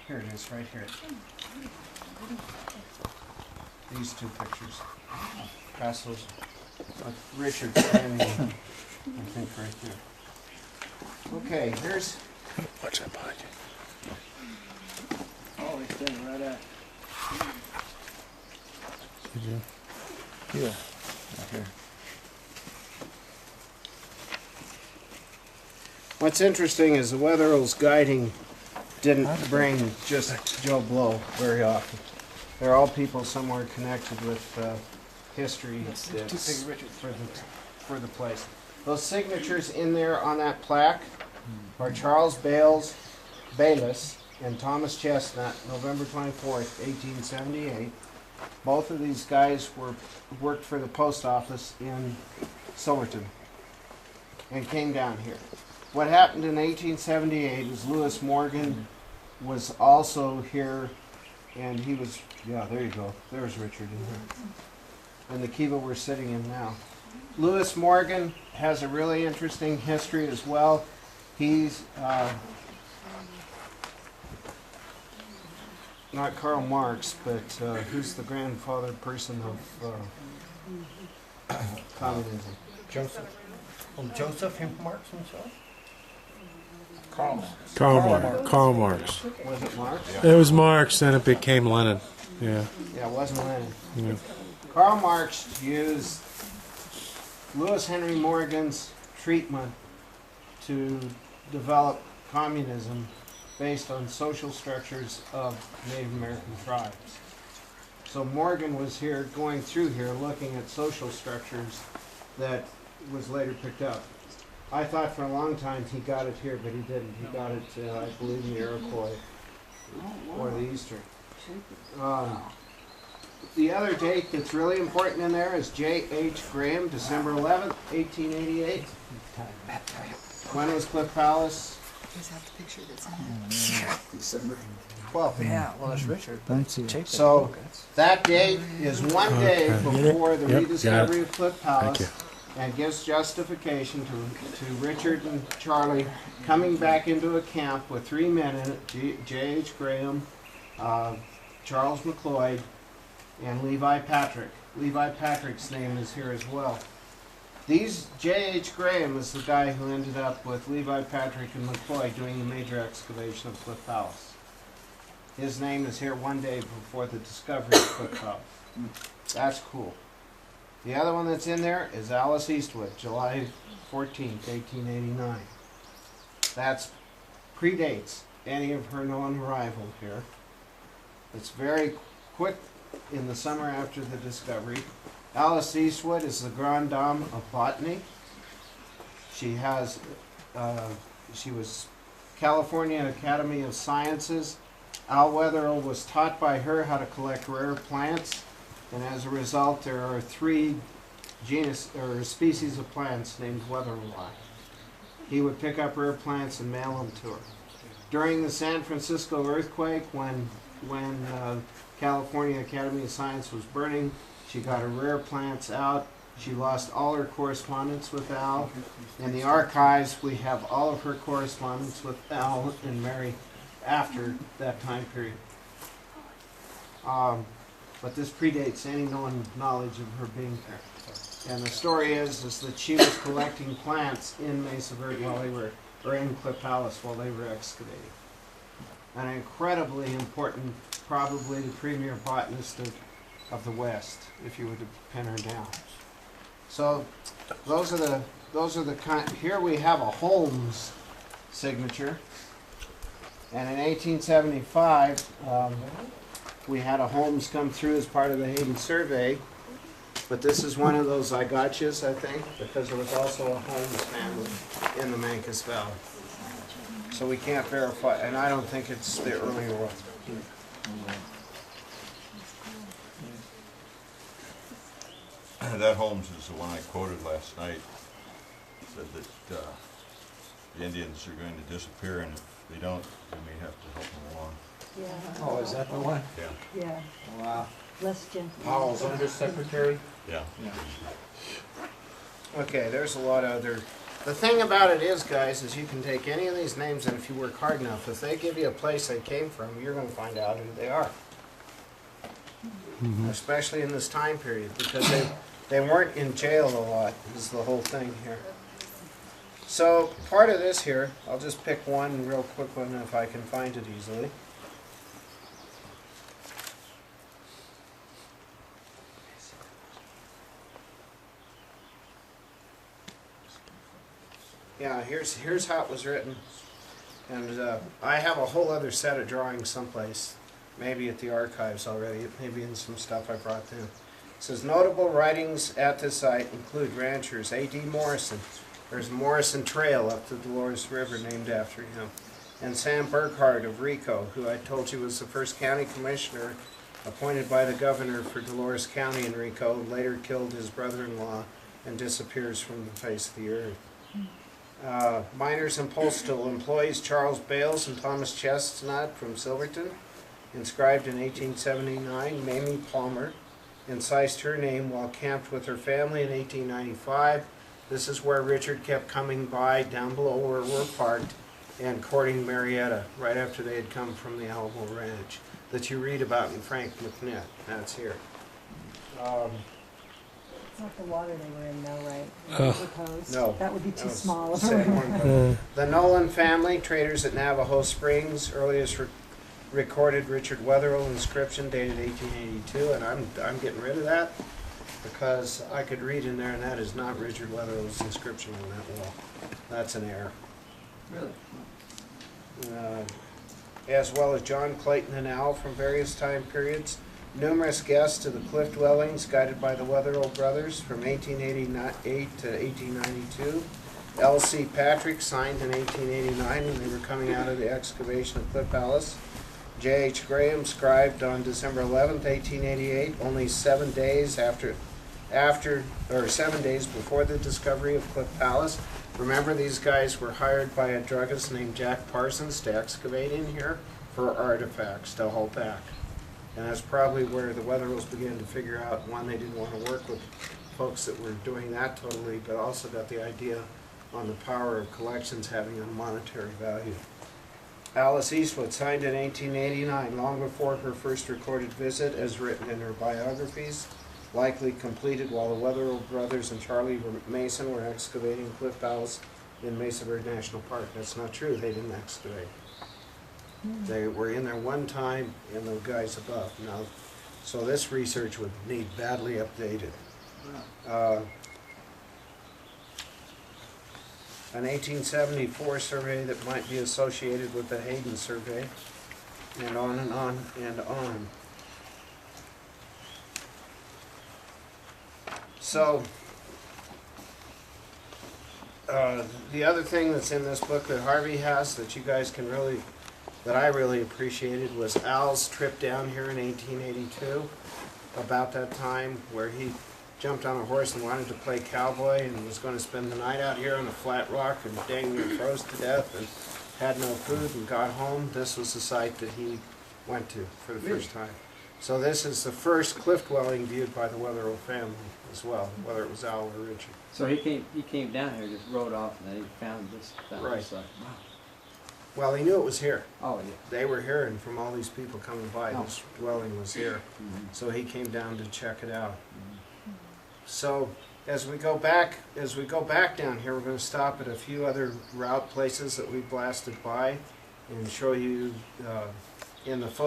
Here it is, right here. These two pictures. Pass those. Richard standing, I think, right there. Okay, here's. Watch that behind you. Oh, he's standing right at. Did you? Yeah. Right here. What's interesting is the Wetherill's guiding didn't bring just Joe Blow very often. They're all people somewhere connected with history that's for the place. Those signatures in there on that plaque are Charles Bayliss and Thomas Chestnut, November 24th, 1878. Both of these guys worked for the post office in Silverton and came down here. What happened in 1878 is Lewis Morgan was also here, and he was, yeah, there you go. There's Richard in here. And the kiva we're sitting in now. Lewis Morgan has a really interesting history as well. He's not Karl Marx, but who's the grandfather person of communism? Joseph. Well, Joseph Marx himself? Karl Marx. Was it Marx? It was Marx, then it became Lenin. Yeah. Yeah, it wasn't Lenin. Yeah. Karl Marx used Lewis Henry Morgan's treatment to develop communism based on social structures of Native American tribes. So Morgan was here, going through here, looking at social structures that was later picked up. I thought for a long time he got it here, but he didn't. He got it, I believe, in the Iroquois or the Eastern. The other date that's really important in there is J.H. Graham, December 11th, 1888. When was Cliff Palace? Is that the picture that's in there? December. 12th. Yeah, well, that's Richard. So that date is one day before the Yep, rediscovery of Cliff Palace, Thank and gives justification to Richard and Charlie coming back into a camp with 3 men in it, J.H. Graham, Charles McLeod, and Levi Patrick. Levi Patrick's name is here as well. These J.H. Graham is the guy who ended up with Levi Patrick and McCoy doing the major excavation of Cliff Palace. His name is here one day before the discovery of Cliff Palace. That's cool. The other one that's in there is Alice Eastwood, July 14th, 1889. That's predates any of her known arrival here. It's very quick in the summer after the discovery. Alice Eastwood is the grande dame of botany. She has, she was California Academy of Sciences. Al Wetherill was taught by her how to collect rare plants, and as a result there are 3 genus or species of plants named Wetherill. He would pick up rare plants and mail them to her. During the San Francisco earthquake, when California Academy of Science was burning, she got her rare plants out. She lost all her correspondence with Al. In the archives, we have all of her correspondence with Al and Mary after that time period. But this predates any known knowledge of her being there. And the story is that she was collecting plants in Mesa Verde while they were, or in Cliff Palace while they were excavating. An incredibly important, probably the premier botanist of the West, if you were to pin her down. So those are the kind. Here we have a Holmes signature, and in 1875 we had a Holmes come through as part of the Hayden survey. But this is one of those I gotchas, I think, because there was also a Holmes family in the Mancos Valley. So we can't verify, and I don't think it's the earlier one. That Holmes is the one I quoted last night. Said that the Indians are going to disappear, and if they don't, we may have to help them along. Yeah. Oh, is that the one? Yeah. Yeah. Wow. Less gentle. Powell's undersecretary? Yeah. Yeah. Okay, there's a lot of other The thing about it is, guys, is you can take any of these names, and if you work hard enough, if they give you a place they came from, you're going to find out who they are. Especially in this time period, because they weren't in jail a lot, is the whole thing here. So part of this here, I'll just pick one real quick one if I can find it easily. Yeah, here's how it was written. And I have a whole other set of drawings someplace, maybe at the archives already, maybe in some stuff I brought them. It says, notable writings at this site include ranchers A.D. Morrison. There's Morrison Trail up the Dolores River named after him. And Sam Burkhardt of Rico, who I told you was the first county commissioner appointed by the governor for Dolores County in Rico, later killed his brother-in-law and disappears from the face of the earth. Miners and postal employees Charles Bales and Thomas Chestnut from Silverton, inscribed in 1879. Mamie Palmer incised her name while camped with her family in 1895. This is where Richard kept coming by down below where we're parked and courting Marietta right after they had come from the Alamo Ranch that you read about in Frank McNitt. That's here. It's not the water they were in though, right? Oh. Proposed. No. That would be That too was small of the a same river. one, but the Nolan family, traders at Navajo Springs, earliest recorded Richard Wetherill inscription dated 1882, and I'm getting rid of that because I could read in there, and that is not Richard Wetherill's inscription on that wall. That's an error. Really? As well as John Clayton and Al from various time periods. Numerous guests to the cliff dwellings guided by the Wetherill brothers from 1888 to 1892. L.C. Patrick signed in 1889 when they were coming out of the excavation of Cliff Palace. J.H. Graham scribed on December 11th, 1888, only 7 days 7 days before the discovery of Cliff Palace. Remember, these guys were hired by a druggist named Jack Parsons to excavate in here for artifacts to haul back. And that's probably where the Wetherills began to figure out, one, they didn't want to work with folks that were doing that totally, but also got the idea on the power of collections having a monetary value. Alice Eastwood signed in 1889, long before her first recorded visit, as written in her biographies, likely completed while the Wetherill brothers and Charlie Mason were excavating Cliff Palace in Mesa Verde National Park. That's not true, they didn't excavate. They were in there one time, and the guys above. Now, so this research would need badly updated. An 1874 survey that might be associated with the Hayden survey, and on and on and on. So, the other thing that's in this book that Harvey has that you guys can really, that I really appreciated, was Al's trip down here in 1882, about that time, where he jumped on a horse and wanted to play cowboy and was going to spend the night out here on a flat rock and dang near froze to death and had no food and got home. This was the site that he went to for the first time. So this is the first cliff dwelling viewed by the Wetherill family as well, whether it was Al or Richard. So he came down here, just rode off, and then he found this. Right. Site. Wow. Well, he knew it was here. Oh yeah. They were hearing from all these people coming by, Oh. this dwelling was here. So he came down to check it out. So as we go back down here, we're going to stop at a few other route places that we blasted by and show you in the photo.